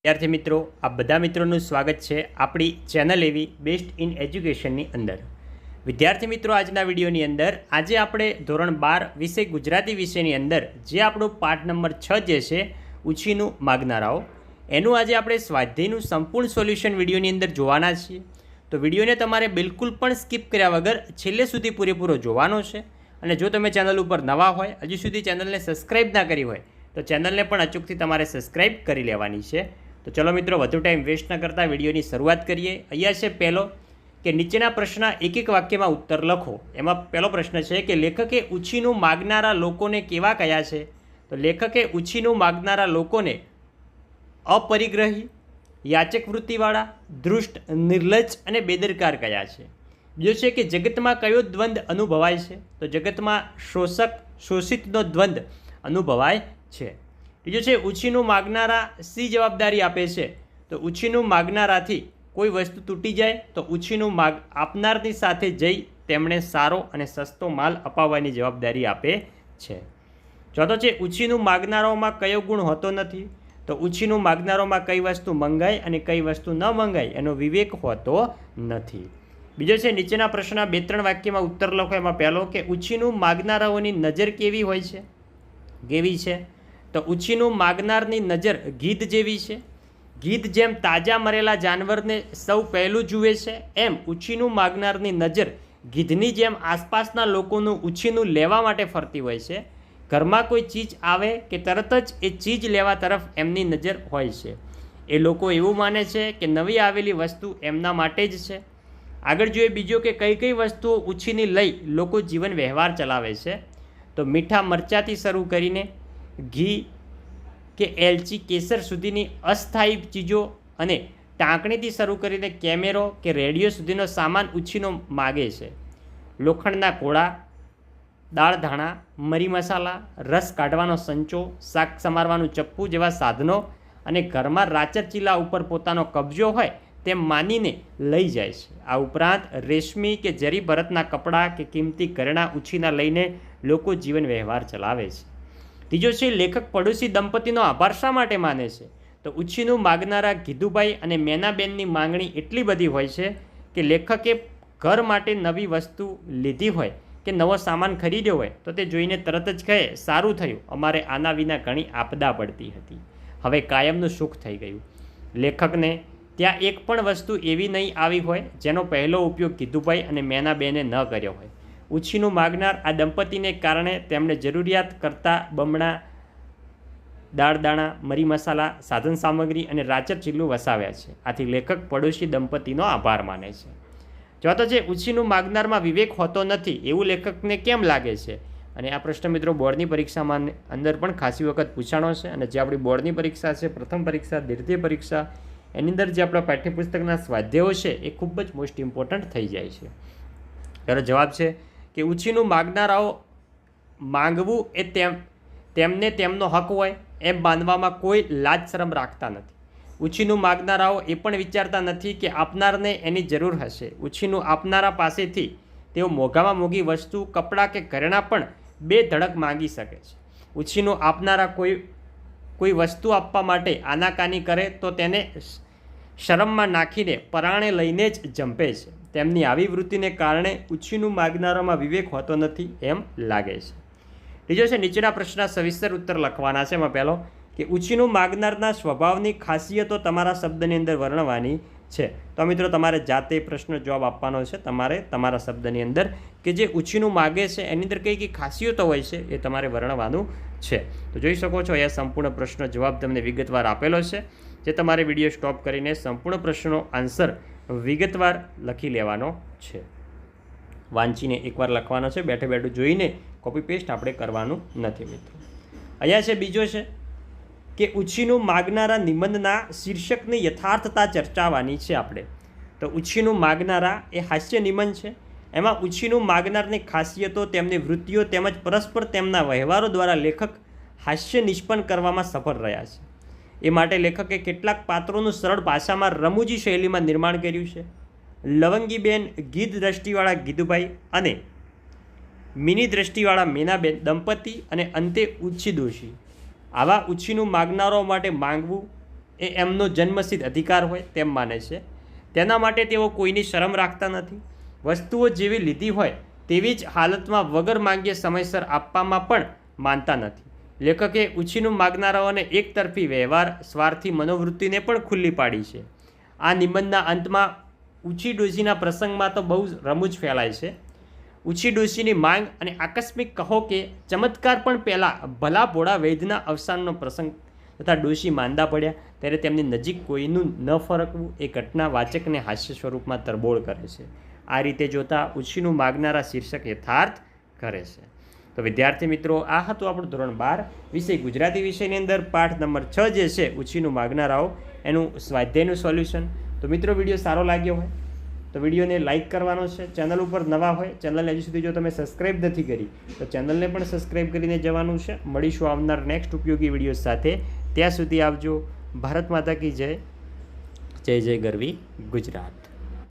વિદ્યાર્થી મિત્રો, આ બધા મિત્રોનું સ્વાગત છે આપણી ચેનલ એવી બેસ્ટ ઇન એજ્યુકેશનની અંદર। વિદ્યાર્થી મિત્રો, આજના વિડીયોની અંદર આજે આપણે ધોરણ 12 વિષય ગુજરાતી વિષયની અંદર જે આપણો પાઠ નંબર 6 જે છે ઉછીનું માગનારાઓ, એનું આજે આપણે સ્વાધ્યાયનું સંપૂર્ણ સોલ્યુશન વિડીયોની અંદર જોવાના છીએ। તો વિડીયોને તમારે બિલકુલ પણ સ્કીપ કર્યા વગર છેલ્લે સુધી પૂરેપૂરો જોવાનો છે। અને જો તમે ચેનલ ઉપર નવા હોય, હજી સુધી ચેનલને સબસ્ક્રાઈબ ના કરી હોય તો ચેનલને પણ અચૂકથી તમારે સબસ્ક્રાઈબ કરી લેવાની છે। તો ચલો મિત્રો, વધુ ટાઈમ વેસ્ટ ન કરતા વિડીયોની શરૂઆત કરીએ। અહીંયા છે પહેલો કે નીચેના પ્રશ્નના એક એક વાક્યમાં ઉત્તર લખો। એમાં પહેલો પ્રશ્ન છે કે લેખકે ઉછીનું માગનારા લોકોને કેવા કયા છે? તો લેખકે ઉછીનું માગનારા લોકોને અપરિગ્રહી, યાચક વૃત્તિવાળા, દૃષ્ટ, નિર્લજ્જ અને બેદરકાર કયા છે? બીજો છે કે જગતમાં કયો દ્વંદ્વ અનુભવાય છે? તો જગતમાં શોષક શોષિતનો દ્વંદ્વ અનુભવાય છે। ત્રીજો છે ઉછીનું માગનારા શી જવાબદારી આપે છે? તો ઉછીનું માગનારાથી કોઈ વસ્તુ તૂટી જાય તો ઉછીનું આપનારની સાથે જઈ તેમણે સારો અને સસ્તો માલ અપાવવાની જવાબદારી આપે છે। ચોથો છે ઉછીનું માગનારાઓમાં કયો ગુણ હોતો નથી? તો ઉછીનું માગનારાઓમાં કઈ વસ્તુ મંગાય અને કઈ વસ્તુ ન મંગાય એનો વિવેક હોતો નથી। બીજો છે નીચેના પ્રશ્નના 2-3 વાક્યમાં ઉત્તર લખો। એમાં પહેલો કે ઉછીનું માગનારાઓની નજર કેવી હોય છે? કેવી છે? તો ઉછીનું માગનારની નજર ગીધ જેવી છે। ગીધ જેમ તાજા મરેલા જાનવરને સૌ પહેલું જુએ છે, એમ ઉછીનું માગનારની નજર ગીધની જેમ આસપાસના લોકોનું ઉછીનું લેવા માટે ફરતી હોય છે। ઘરમાં કોઈ ચીજ આવે કે તરત જ એ ચીજ લેવા તરફ એમની નજર હોય છે। એ લોકો એવું માને છે કે નવી આવેલી વસ્તુ એમના માટે જ છે। આગળ જોઈએ બીજો કે કઈ કઈ વસ્તુઓ ઉછીની લઈ લોકો જીવન વ્યવહાર ચલાવે છે? તો મીઠા મરચાંથી શરૂ કરીને ઘી કે એલચી કેસર સુધીની અસ્થાયી ચીજો અને ટાંકણીથી શરૂ કરીને કેમેરો કે રેડિયો સુધીનો સામાન ઉછીનો માગે છે। લોખંડના ઘોડા, દાળ ધાણા, મરી મસાલા, રસ કાઢવાનો સંચો, શાક સમારવાનું ચપ્પુ જેવા સાધનો અને ઘરમાં રાચર ચીલા ઉપર પોતાનો કબજો હોય તેમ માનીને લઈ જાય છે। આ ઉપરાંત રેશમી કે જરી ભરતના કપડાં કે કિંમતી ઘરેણાં ઉછીના લઈને લોકો જીવન વ્યવહાર ચલાવે છે। ત્રીજો છે લેખક પડોશી દંપતીનો આભાર શા માટે માને છે? તો ઉછીનું માગનારા ગીધુભાઈ અને મેનાબેનની માંગણી એટલી બધી હોય છે કે લેખકે ઘર માટે નવી વસ્તુ લીધી હોય કે નવો સામાન ખરીદ્યો હોય તો તે જોઈને તરત જ કહે, સારું થયું, અમારે આના વિના ઘણી આપદા પડતી હતી, હવે કાયમનું સુખ થઈ ગયું। લેખકને ત્યાં એક પણ વસ્તુ એવી નહીં આવી હોય જેનો પહેલો ઉપયોગ ગીધુભાઈ અને મેનાબેને ન કર્યો હોય। ઉછીનું માગનાર આ દંપતીને કારણે તેમણે જરૂરિયાત કરતાં બમણા દાળ દાણા, મરી મસાલા, સાધન સામગ્રી અને રાચર ચીલું વસાવ્યા છે। આથી લેખક પડોશી દંપતીનો આભાર માને છે। ચોથો છે ઉછીનું માગનારમાં વિવેક હોતો નથી એવું લેખકને કેમ લાગે છે? અને આ પ્રશ્ન મિત્રો બોર્ડની પરીક્ષામાં અંદર પણ ખાસી વખત પૂછાણો છે। અને જે આપણી બોર્ડની પરીક્ષા છે, પ્રથમ પરીક્ષા, દ્વિતીય પરીક્ષા, એની અંદર જે આપણા પાઠ્યપુસ્તકના સ્વાધ્યાયો છે એ ખૂબ જ મોસ્ટ ઇમ્પોર્ટન્ટ થઈ જાય છે। ત્યારે જવાબ છે કે ઉછીનું માગનારાઓ માંગવું એ તેમને તેમનો હક હોય એમ માનવામાં કોઈ લાજ શરમ રાખતા નથી। ઉછીનું માગનારાઓ એ પણ વિચારતા નથી કે આપનારને એની જરૂર હશે। ઉછીનું આપનારા પાસેથી તેઓ મોંઘામાં મોંઘી વસ્તુ, કપડાં કે ઘરેણાં પણ બે ધડક માંગી શકે છે। ઉછીનું આપનારા કોઈ વસ્તુ આપવા માટે આનાકાની કરે તો તેને શરમમાં નાખીને પરાણે લઈને જ જંપે છે। તેમની આવી વૃત્તિને કારણે ઉછીનું માગનારામાં વિવેક હોતો નથી એમ લાગે છે। ત્રીજો છે નીચેના પ્રશ્નના સવિસ્તર ઉત્તર લખવાના છે। એમાં પહેલો કે ઉછીનું માગનારના સ્વભાવની ખાસિયતો તમારા શબ્દની અંદર વર્ણવવાની છે। તો મિત્રો તમારે જાતે પ્રશ્ન જવાબ આપવાનો છે, તમારે તમારા શબ્દની અંદર કે જે ઉછીનું માગે છે એની અંદર કઈ કઈ ખાસિયતો હોય છે એ તમારે વર્ણવવાનું છે। તો જોઈ શકો છો અહીંયા સંપૂર્ણ પ્રશ્ન જવાબ તમને વિગતવાર આપેલો છે, જે તમારે વિડીયો સ્ટોપ કરીને સંપૂર્ણ પ્રશ્નનો આન્સર વિગતવાર લખી લેવાનો છે। વાંચીને એકવાર લખવાનો છે, બેઠે બેઠું જોઈને કોપી પેસ્ટ આપણે કરવાનું નથી મિત્રો। અહીંયા છે બીજો છે કે ઉછીનું માગનારા નિબંધના શીર્ષકની યથાર્થતા ચર્ચાવવાની છે આપણે। તો ઉછીનું માગનારા એ હાસ્ય નિબંધ છે। એમાં ઉછીનું માગનારની ખાસિયતો, તેમની વૃત્તિઓ તેમજ પરસ્પર તેમના વ્યવહારો દ્વારા લેખક હાસ્ય નિષ્પન્ન કરવામાં સફળ રહ્યા છે। એ માટે લેખકે કેટલાક પાત્રોનું સરળ ભાષામાં રમૂજી શૈલીમાં નિર્માણ કર્યું છે। લવંગીબેન, ગીધ દ્રષ્ટિવાળા ગીધુભાઈ અને મિની દ્રષ્ટિવાળા મેનાબેન દંપતી અને અંતે ઉછી દોશી, આવા ઉછીનું માગનારાઓ માટે માંગવું એ એમનો જન્મસિદ્ધ અધિકાર હોય તેમ માને છે. તેના માટે તેઓ કોઈની શરમ રાખતા નથી. વસ્તુઓ જેવી લીધી હોય તેવી જ હાલતમાં વગર માંગ્યે સમયસર આપવામાં પણ માનતા નથી. લેખકે ઉછીનું માગનારાઓને એકતરફી વ્યવહાર, સ્વાર્થી મનોવૃત્તિને પણ ખુલ્લી પાડી છે. આ નિબંધના અંતમાં ઉછી ડોશીના પ્રસંગમાં તો બહુ રમૂજ ફેલાય છે. ઉછી ડોશીની માંગ અને આકસ્મિક કહો કે ચમત્કાર પણ પહેલાં ભલા ભોળા વૈદ્યના અવસાનનો પ્રસંગ તથા ડોશી માંદા પડ્યા ત્યારે તેમની નજીક કોઈનું ન ફરકવું એ ઘટના વાચકને હાસ્ય સ્વરૂપમાં તરબોળ કરે છે. આ રીતે જોતાં ઉછીનું માગનારા શીર્ષક યથાર્થ કરે છે. તો વિદ્યાર્થી મિત્રો, આ હતું આપણું ધોરણ 12 વિષય ગુજરાતી વિષયની અંદર પાઠ નંબર 6 જે છે ઉછીનું માગનારાઓ, એનું સ્વાધ્યાયનું સોલ્યુશન. તો મિત્રો, વિડીયો સારો લાગ્યો હોય તો વિડીયોને લાઇક કરવાનો છે. ચેનલ ઉપર નવા હોય, ચેનલને હજી સુધી જો તમે સબસ્ક્રાઈબ નથી કરી તો ચેનલને પણ સબસ્ક્રાઈબ કરીને જવાનું છે. મળીશું આવનાર નેક્સ્ટ ઉપયોગી વિડીયો સાથે. ત્યાં સુધી આવજો. ભારત માતા કી જય. જય જય ગરવી ગુજરાત.